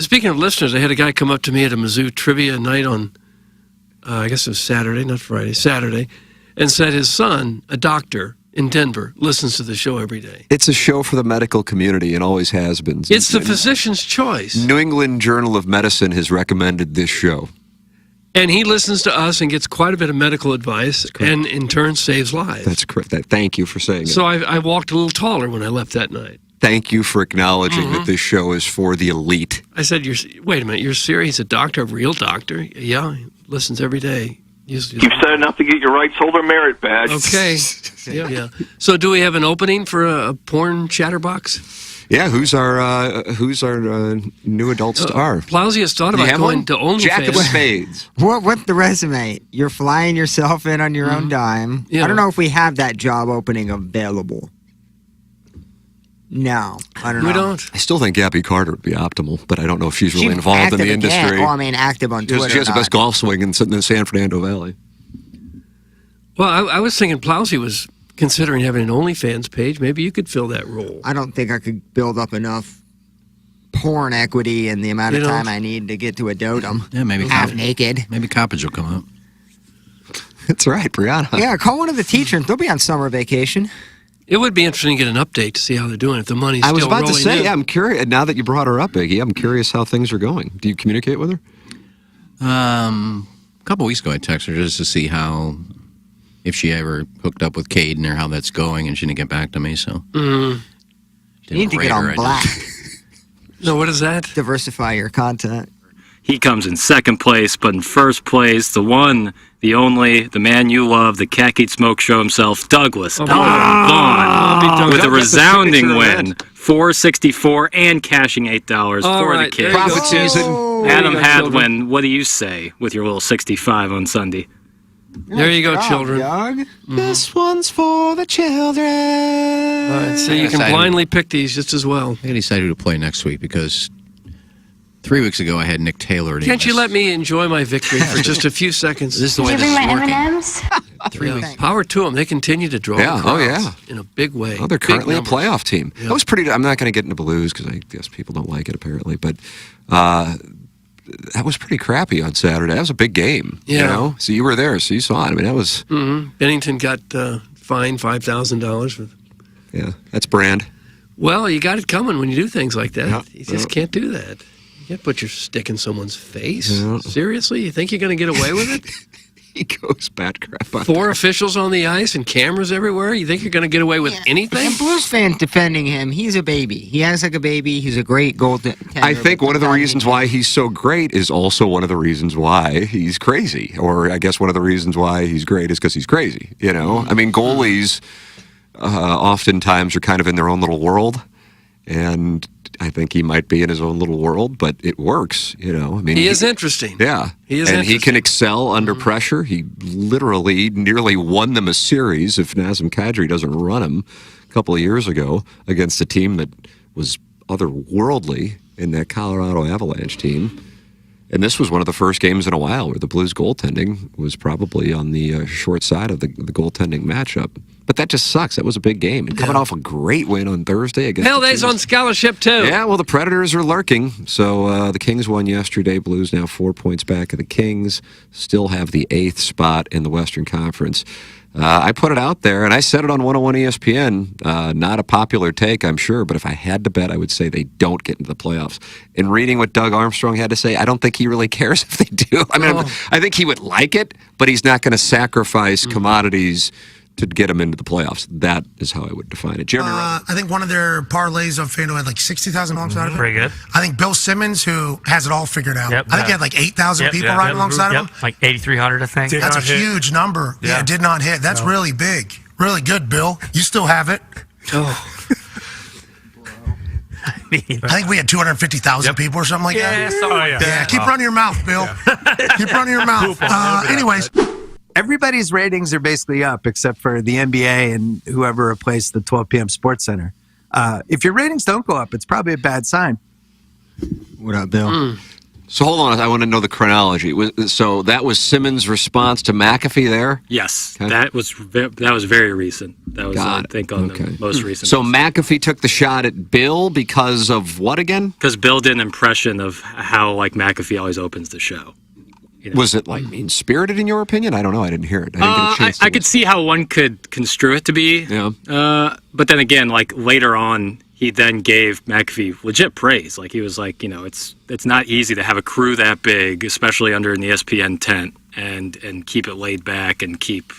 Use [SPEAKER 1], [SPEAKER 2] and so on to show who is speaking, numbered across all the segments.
[SPEAKER 1] Speaking of listeners, I had a guy come up to me at a Mizzou trivia night on, I guess it was Saturday, not Friday, Saturday, and said his son, a doctor in Denver, listens to the show every day.
[SPEAKER 2] It's a show for the medical community and always has been.
[SPEAKER 1] It's the physician's choice.
[SPEAKER 2] New England Journal of Medicine has recommended this show.
[SPEAKER 1] And he listens to us and gets quite a bit of medical advice and in turn saves lives.
[SPEAKER 2] That's correct. Thank you for saying it.
[SPEAKER 1] So I walked a little taller when I left that night.
[SPEAKER 2] Thank you for acknowledging that this show is for the elite.
[SPEAKER 1] I said, wait a minute, you're serious? A doctor, a real doctor? Yeah, he listens every day.
[SPEAKER 3] You've said enough to get your rights holder merit badge.
[SPEAKER 1] Okay. Yeah. So do we have an opening for a porn chatterbox?
[SPEAKER 2] Yeah, who's our new adult star?
[SPEAKER 1] Plowsy has thought about going to OnlyFans.
[SPEAKER 2] Jack of Spades.
[SPEAKER 4] What the resume? You're flying yourself in on your own dime. Yeah. I don't know if we have that job opening available. No, I don't know.
[SPEAKER 1] We don't.
[SPEAKER 2] I still think Gabby Carter would be optimal, but I don't know if she's really involved in the industry.
[SPEAKER 4] Oh, I mean, active on Twitter.
[SPEAKER 2] She has the best golf swing in the San Fernando Valley.
[SPEAKER 1] Well, I was thinking Plowsy was considering having an OnlyFans page. Maybe you could fill that role.
[SPEAKER 4] I don't think I could build up enough porn equity in the amount of time I need to get to a dotem.
[SPEAKER 5] Yeah, maybe
[SPEAKER 4] half naked.
[SPEAKER 5] Maybe Coppage will come up.
[SPEAKER 2] That's right, Brianna.
[SPEAKER 4] Yeah, call one of the teachers. They'll be on summer vacation.
[SPEAKER 1] It would be interesting to get an update to see how they're doing. If the money's still rolling in.
[SPEAKER 2] I was about to say, I'm curious. Now that you brought her up, Iggy, I'm curious how things are going. Do you communicate with her?
[SPEAKER 5] A couple weeks ago, I texted her just to see if she ever hooked up with Caden or how that's going, and she didn't get back to me. So
[SPEAKER 4] you need to get on Black.
[SPEAKER 1] No, what is that?
[SPEAKER 4] Diversify your content.
[SPEAKER 6] He comes in second place, but in first place, the one, the only, the man you love, the khaki smoke show himself, Douglas Vaughn, with a resounding win, $464 and cashing $8 for the kids.
[SPEAKER 2] Profit season.
[SPEAKER 6] Adam Hadwin, what do you say with your little 65 on Sunday?
[SPEAKER 1] There you go, children.
[SPEAKER 2] This one's for the children.
[SPEAKER 1] All right, so you can blindly pick these just as well.
[SPEAKER 5] I decided to play next week because 3 weeks ago I had Nick Taylor.
[SPEAKER 1] Can't you let me enjoy my victory for just a few seconds?
[SPEAKER 5] This is the way this is working.
[SPEAKER 7] M&Ms?
[SPEAKER 5] 3 weeks.
[SPEAKER 1] Power to them. They continue to draw crowds in a big way.
[SPEAKER 2] Oh, they're currently a playoff team. Yeah. That was pretty. I'm not going to get into Blues because I guess people don't like it apparently, but that was pretty crappy on Saturday. That was a big game.
[SPEAKER 1] Yeah.
[SPEAKER 2] You know? So you were there, so you saw it. I mean, that was.
[SPEAKER 1] Bennington got fined $5,000.
[SPEAKER 2] Yeah, that's brand.
[SPEAKER 1] Well, you got it coming when you do things like that.
[SPEAKER 2] Yeah.
[SPEAKER 1] You just can't do that. You can't put your stick in someone's face.
[SPEAKER 2] Yeah.
[SPEAKER 1] Seriously? You think you're going to get away with it?
[SPEAKER 2] He goes bat crap on
[SPEAKER 1] 4 officials on the ice and cameras everywhere? You think you're going to get away with anything?
[SPEAKER 4] And Blues fans defending him. He's a baby. He acts like a baby. He's a great goaltender.
[SPEAKER 2] I think one of the reasons why he's so great is also one of the reasons why he's crazy. Or I guess one of the reasons why he's great is because he's crazy. You know? I mean, goalies oftentimes are kind of in their own little world. And I think he might be in his own little world, but it works, you know. I mean,
[SPEAKER 1] he is interesting.
[SPEAKER 2] Yeah. And he can excel under pressure. He literally nearly won them a series if Nazem Kadri doesn't run him a couple of years ago against a team that was otherworldly in that Colorado Avalanche team. And this was one of the first games in a while where the Blues goaltending was probably on the short side of the goaltending matchup. But that just sucks. That was a big game. And coming off a great win on Thursday against
[SPEAKER 1] Hell, they's on scholarship, too.
[SPEAKER 2] Yeah, well, the Predators are lurking. So the Kings won yesterday. Blues now 4 points back of the Kings. Still have the 8th spot in the Western Conference. I put it out there, and I said it on 101 ESPN. Not a popular take, I'm sure, but if I had to bet, I would say they don't get into the playoffs. In reading what Doug Armstrong had to say, I don't think he really cares if they do. I mean, I think he would like it, but he's not going to sacrifice commodities to get them into the playoffs. That is how I would define it. Jeremy
[SPEAKER 8] I think one of their parlays on FanDuel had like 60,000 alongside of it.
[SPEAKER 9] Pretty good.
[SPEAKER 8] I think Bill Simmons, who has it all figured out. I think he had like 8,000 people riding alongside of him.
[SPEAKER 9] Like 8,300, I think.
[SPEAKER 8] That's a huge number. Yeah, it did not hit. That's really big. Really good, Bill. You still have it. I think we had 250,000 people or something like that. Yeah, keep running your mouth, Bill. Keep running your mouth. Anyways.
[SPEAKER 10] Everybody's ratings are basically up except for the NBA and whoever replaced the 12 p.m. Sports Center. If your ratings don't go up, it's probably a bad sign.
[SPEAKER 4] What up, Bill?
[SPEAKER 2] So hold on, I want to know the chronology. So that was Simmons' response to McAfee there?
[SPEAKER 6] Yes,
[SPEAKER 2] Okay.
[SPEAKER 6] that was very recent. That was,
[SPEAKER 2] Got
[SPEAKER 6] I think, on the most recent.
[SPEAKER 2] So McAfee took the shot at Bill because of what again?
[SPEAKER 6] Because Bill did an impression of how like McAfee always opens the show.
[SPEAKER 2] Was it like mean-spirited in your opinion? I don't know. I didn't hear it. I didn't get a chance to
[SPEAKER 6] I could see how one could construe it to be.
[SPEAKER 2] Yeah.
[SPEAKER 6] But then again, like later on, he then gave McAfee legit praise. Like he was like, it's not easy to have a crew that big, especially under an ESPN tent, and keep it laid back and keep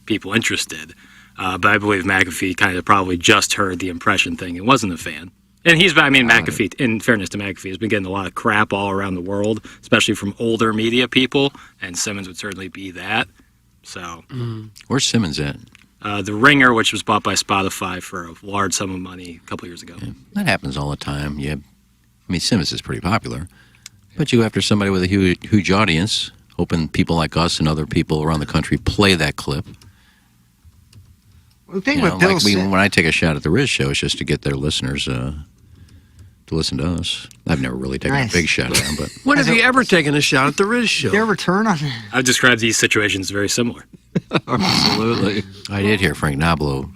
[SPEAKER 6] people interested. But I believe McAfee kind of probably just heard the impression thing and wasn't a fan. And McAfee, in fairness to McAfee, has been getting a lot of crap all around the world, especially from older media people, and Simmons would certainly be that. So,
[SPEAKER 5] Where's Simmons at?
[SPEAKER 6] The Ringer, which was bought by Spotify for a large sum of money a couple years ago.
[SPEAKER 5] Yeah, that happens all the time. Simmons is pretty popular, but you go after somebody with a huge audience, hoping people like us and other people around the country play that clip.
[SPEAKER 4] Well, the thing with Bill
[SPEAKER 5] when I take a shot at the Riz show, it's just to get their listeners to listen to us. I've never really taken a big shot at them, but
[SPEAKER 1] when have you ever taken a shot at the Riz show?
[SPEAKER 4] Their return on
[SPEAKER 6] I've described these situations very similar.
[SPEAKER 2] Absolutely.
[SPEAKER 5] I did hear Frank Nobilo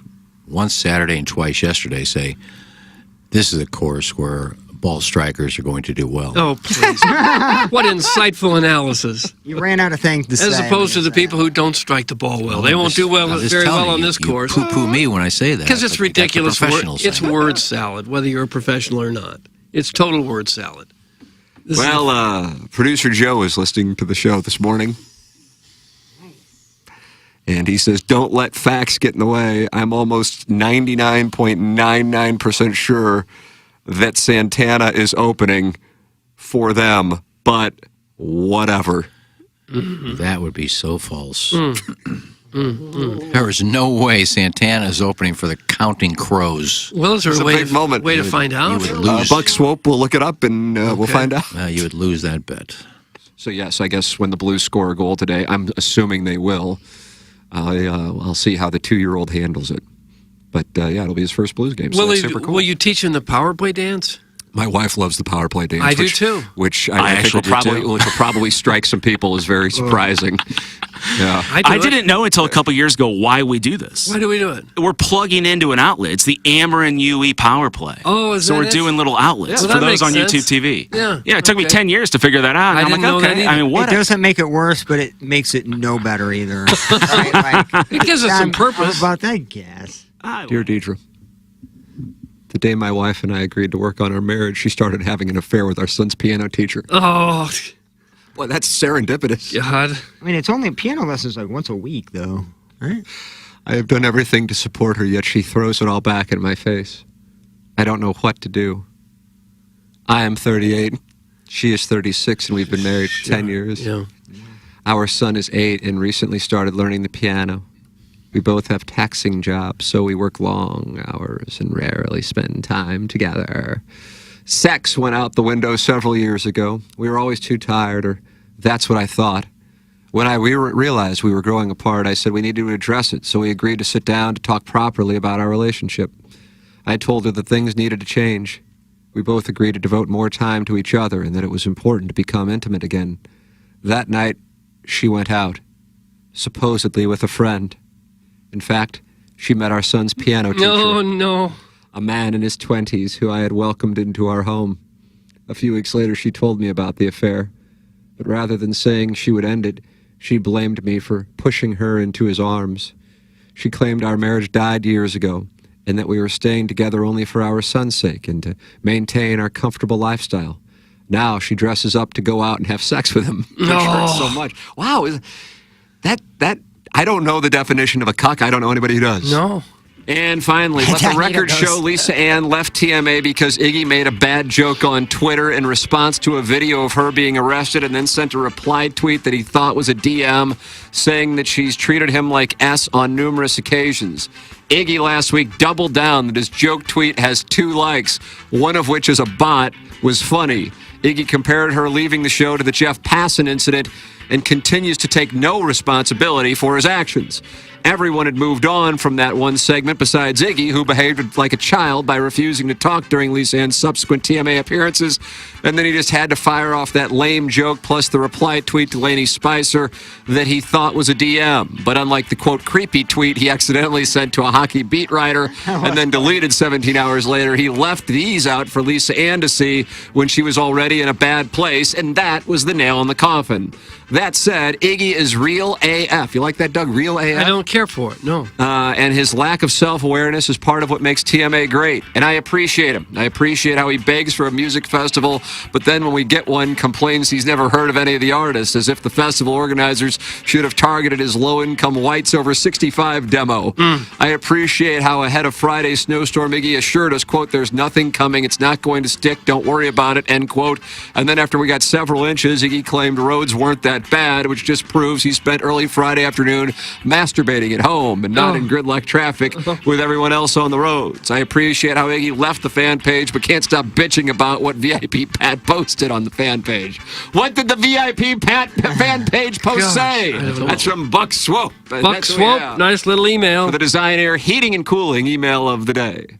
[SPEAKER 5] once Saturday and twice yesterday say, "This is a course where ball strikers are going to do well."
[SPEAKER 1] Oh, please. What insightful analysis.
[SPEAKER 4] You ran out of things to say.
[SPEAKER 1] As opposed to the people who don't strike the ball well. They won't do very well on this course.
[SPEAKER 5] You poo-poo me when I say that.
[SPEAKER 1] Because it's ridiculous. It's
[SPEAKER 5] saying.
[SPEAKER 1] word salad, whether you're a professional or not. It's total word salad.
[SPEAKER 2] Producer Joe is listening to the show this morning. And he says, don't let facts get in the way. I'm almost 99.99% sure that Santana is opening for them, but whatever.
[SPEAKER 5] That would be so false. There is no way Santana is opening for the Counting Crows.
[SPEAKER 1] Well, is there a
[SPEAKER 2] big moment.
[SPEAKER 1] way to find out?
[SPEAKER 5] You would lose.
[SPEAKER 2] Buck Swope will look it up, and we'll find out.
[SPEAKER 5] You would lose that bet.
[SPEAKER 2] So, yes, I guess when the Blues score a goal today, I'm assuming they will. I'll see how the 2-year-old handles it. But, it'll be his first Blues game, so that's super cool.
[SPEAKER 1] Will you teach him the power play dance?
[SPEAKER 2] My wife loves the power play dance.
[SPEAKER 1] I do, too.
[SPEAKER 2] Which I think will probably strike some people as very surprising. Yeah.
[SPEAKER 7] I didn't know until a couple years ago why we do this.
[SPEAKER 1] Why do we do it?
[SPEAKER 7] We're plugging into an outlet. It's the Ameren UE power play.
[SPEAKER 1] Oh, is that
[SPEAKER 7] So we're
[SPEAKER 1] it?
[SPEAKER 7] doing little outlets
[SPEAKER 1] Yeah,
[SPEAKER 7] for
[SPEAKER 1] that
[SPEAKER 7] those
[SPEAKER 1] makes
[SPEAKER 7] on
[SPEAKER 1] sense.
[SPEAKER 7] YouTube TV.
[SPEAKER 1] Yeah,
[SPEAKER 7] it took me
[SPEAKER 1] okay.
[SPEAKER 7] 10 years to figure that out.
[SPEAKER 1] I
[SPEAKER 7] And
[SPEAKER 1] didn't
[SPEAKER 7] I'm
[SPEAKER 1] know
[SPEAKER 7] like,
[SPEAKER 1] that
[SPEAKER 7] okay.
[SPEAKER 1] either.
[SPEAKER 7] I mean, what?
[SPEAKER 4] It doesn't make it worse, but it makes it no better either. Right?
[SPEAKER 1] It gives us some purpose.
[SPEAKER 4] How about that gas?
[SPEAKER 2] Dear Deidre, the day my wife and I agreed to work on our marriage, she started having an affair with our son's piano teacher.
[SPEAKER 1] Oh,
[SPEAKER 2] Well, that's serendipitous.
[SPEAKER 1] God.
[SPEAKER 4] I mean, it's only piano lessons like once a week, though, right?
[SPEAKER 2] I have done everything to support her, yet she throws it all back in my face. I don't know what to do. I am 38. She is 36, and we've been married for 10 years.
[SPEAKER 1] Yeah.
[SPEAKER 2] Our son is 8 and recently started learning the piano. We both have taxing jobs, so we work long hours and rarely spend time together. Sex went out the window several years ago. We were always too tired, or that's what I thought. When we realized we were growing apart, I said we needed to address it, so we agreed to sit down to talk properly about our relationship. I told her that things needed to change. We both agreed to devote more time to each other and that it was important to become intimate again. That night, she went out, supposedly with a friend. In fact, she met our son's piano teacher.
[SPEAKER 1] No.
[SPEAKER 2] A man in his 20s who I had welcomed into our home. A few weeks later, she told me about the affair. But rather than saying she would end it, she blamed me for pushing her into his arms. She claimed our marriage died years ago and that we were staying together only for our son's sake and to maintain our comfortable lifestyle. Now she dresses up to go out and have sex with him. Which hurts so much. Wow, that I don't know the definition of a cuck. I don't know anybody who does.
[SPEAKER 1] No.
[SPEAKER 2] And finally, let the record show Lisa Ann left TMA because Iggy made a bad joke on Twitter in response to a video of her being arrested and then sent a reply tweet that he thought was a DM saying that she's treated him like S on numerous occasions. Iggy last week doubled down that his joke tweet has 2 likes, one of which is a bot, was funny. Iggy compared her leaving the show to the Jeff Passan incident and continues to take no responsibility for his actions. Everyone had moved on from that one segment besides Iggy, who behaved like a child by refusing to talk during Lisa Ann's subsequent TMA appearances. And then he just had to fire off that lame joke plus the reply tweet to Lainey Spicer that he thought was a DM. But unlike the, quote, creepy tweet he accidentally sent to a hockey beat writer and then deleted 17 hours later, he left these out for Lisa Ann to see when she was already in a bad place, and that was the nail in the coffin. That said, Iggy is real AF. You like that, Doug? Real AF?
[SPEAKER 1] I don't care for it, no.
[SPEAKER 2] And his lack of self-awareness is part of what makes TMA great. And I appreciate him. I appreciate how he begs for a music festival, but then when we get one, complains he's never heard of any of the artists, as if the festival organizers should have targeted his low-income whites over 65 demo. I appreciate how ahead of Friday's snowstorm, Iggy assured us, quote, there's nothing coming, it's not going to stick, don't worry about it, end quote. And then after we got several inches, Iggy claimed roads weren't that bad, which just proves he spent early Friday afternoon masturbating at home and not in gridlock traffic with everyone else on the roads. I appreciate how Iggy left the fan page, but can't stop bitching about what VIP Pat posted on the fan page. What did the VIP Pat fan page post say? That's from Buck Swope.
[SPEAKER 1] Buck Swope, nice little email.
[SPEAKER 2] For the Design Air Heating and Cooling email of the day.